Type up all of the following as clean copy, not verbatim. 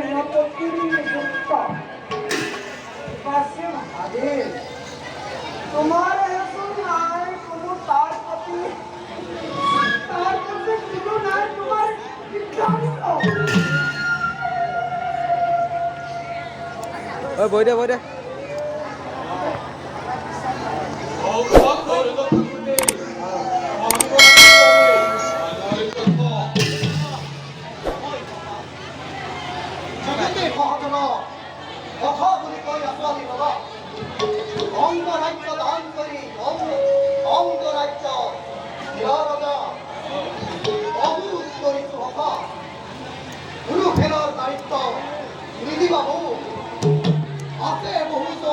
মতো যুক্ত মহাদেব তোমার হেতু নাই কোনো তার প্রতি কিছু নাই তোমার বই দে অঙ্গরাজ্য দান করি অঙ্গরাজ্য অবুত্তরিত হকা গুরু ফেরার দায়িত্ব নিধি বাবু আছে বহুত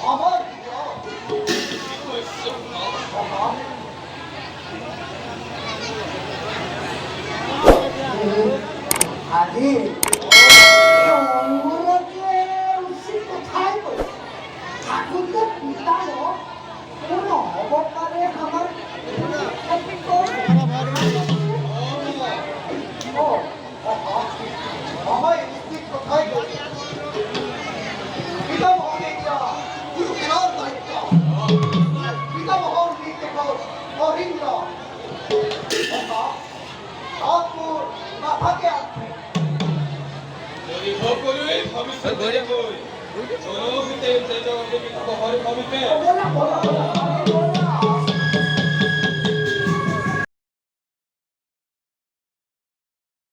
আমার আদি অঙ্গরাজ্যে উচিত কোথায় বলে ঠাকুর তো পিতার কোন অবকারে আমার আমায় নিশ্চিত কোথায় বলি পিতামহকে দিয়া গুরু ফেরার দায়িত্ব পিতামহর নির্দেশ অহিন্দ্র নাগপুর না থাকে আছে ভবিষ্যৎ